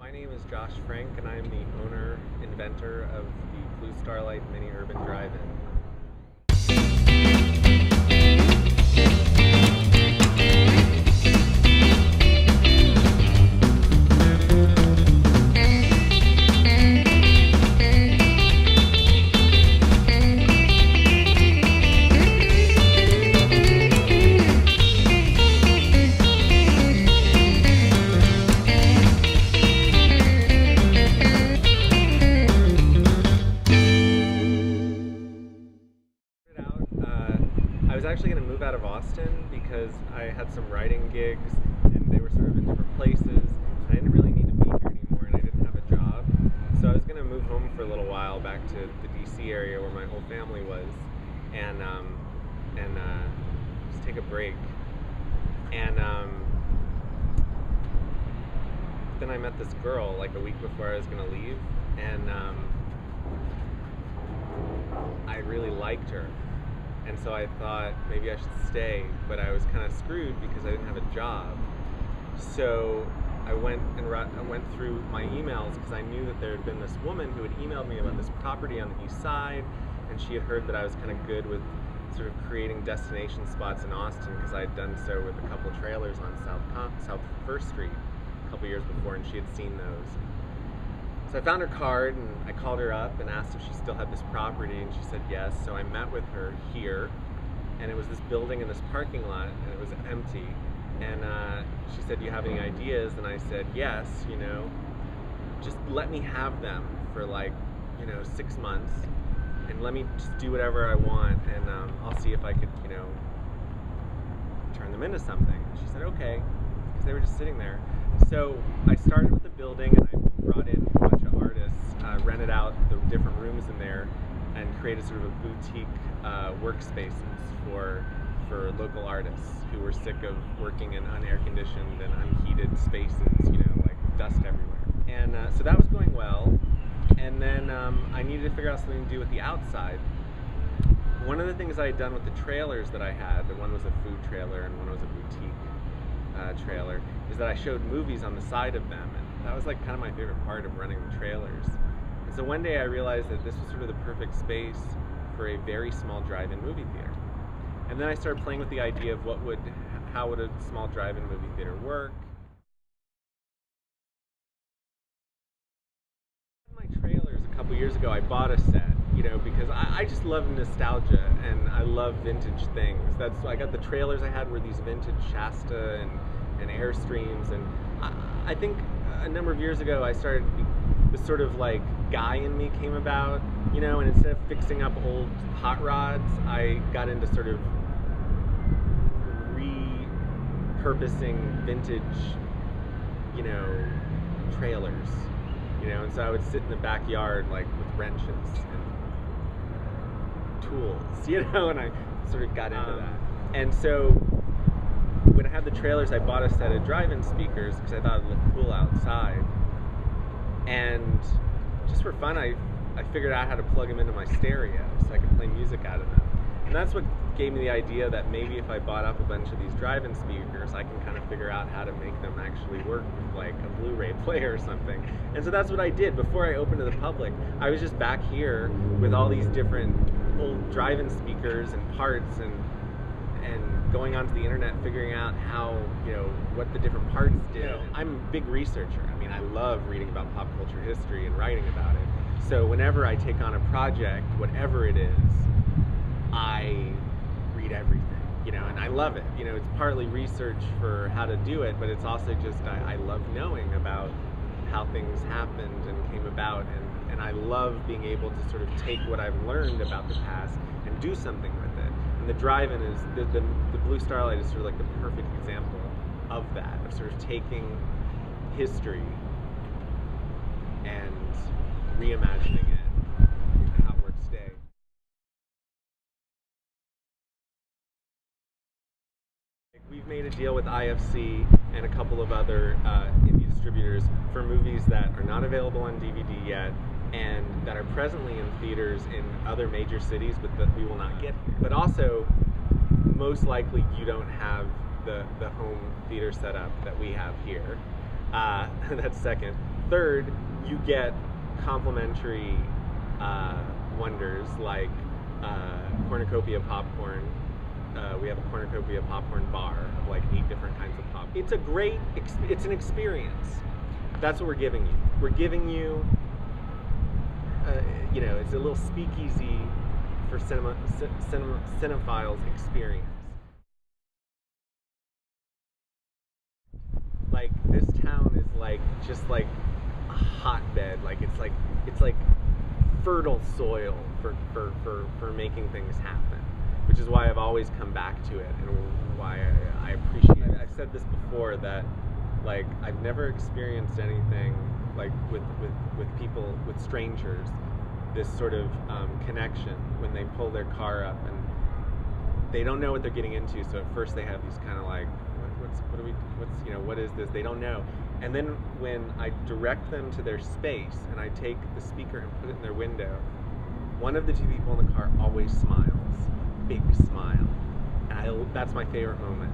My name is Josh Frank, and I am the owner, inventor of the Blue Starlite Mini Urban Drive-In. I was actually going to move out of Austin because I had some writing gigs and they were sort of in different places. I didn't really need to be here anymore and I didn't have a job. So I was going to move home for a little while back to the DC area where my whole family was and just take a break. And then I met this girl like a week before I was going to leave, and I really liked her. And so I thought maybe I should stay, but I was kind of screwed because I didn't have a job. So I went through my emails because I knew that there had been this woman who had emailed me about this property on the east side, and she had heard that I was kind of good with sort of creating destination spots in Austin because I had done so with a couple trailers on South 1st Street a couple years before, and she had seen those. So I found her card and I called her up and asked if she still had this property, and she said yes. So I met with her here, and it was this building in this parking lot, and it was empty. And she said, "Do you have any ideas?" And I said, "Yes, just let me have them for 6 months, and let me just do whatever I want, and I'll see if I could, turn them into something." She said, "Okay," because they were just sitting there. So I started with the building, and I brought in a bunch of artists, rented out the different rooms in there, and created sort of a boutique workspaces for local artists who were sick of working in unair-conditioned and unheated spaces, like dust everywhere. And so that was going well, and then I needed to figure out something to do with the outside. One of the things I had done with the trailers that I had, and one was a food trailer and one was a boutique trailer, is that I showed movies on the side of them, and that was like kind of my favorite part of running the trailers. And so one day I realized that this was sort of the perfect space for a very small drive-in movie theater. And then I started playing with the idea of how would a small drive-in movie theater work. My trailers a couple years ago, I bought a set, because I just love nostalgia and I love vintage things. I got the trailers I had were these vintage Shasta and Airstreams, and I think a number of years ago I started, this sort of like guy in me came about, and instead of fixing up old hot rods, I got into sort of repurposing vintage, trailers, and so I would sit in the backyard like with wrenches and tools, and I sort of got into that. And so when I had the trailers, I bought a set of drive-in speakers because I thought it looked cool outside. And just for fun, I figured out how to plug them into my stereo so I could play music out of them. And that's what gave me the idea that maybe if I bought up a bunch of these drive-in speakers, I can kind of figure out how to make them actually work with like a Blu-ray player or something. And so that's what I did. Before I opened to the public, I was just back here with all these different old drive-in speakers and parts, and going onto the internet, figuring out how, what the different parts did. I'm a big researcher. I mean, I love reading about pop culture history and writing about it. So whenever I take on a project, whatever it is, I read everything, and I love it. It's partly research for how to do it, but it's also just, I love knowing about how things happened and came about, and I love being able to sort of take what I've learned about the past and do something with it. And the drive-in is, the Blue Starlite is sort of like the perfect example of that, of sort of taking history and reimagining it and how it works today. We've made a deal with IFC and a couple of other indie distributors for movies that are not available on DVD yet and that are presently in theaters in other major cities, but that we will not get here. But also, most likely you don't have the home theater setup that we have here. That's second. Third, you get complimentary wonders like cornucopia popcorn. We have a cornucopia popcorn bar of like 8 different kinds of popcorn. It's a great, it's an experience. That's what we're giving you. We're giving you, you know, it's a little speakeasy for cinephiles experience. Like, this town is like just like a hotbed. Like it's like fertile soil for making things happen, which is why I've always come back to it and why I appreciate it. I've said this before, that like I've never experienced anything like with people, with strangers, this sort of connection when they pull their car up and they don't know what they're getting into. So at first they have these kind of like, what is this? They don't know. And then when I direct them to their space and I take the speaker and put it in their window, one of the 2 people in the car always smiles, big smile. And that's my favorite moment.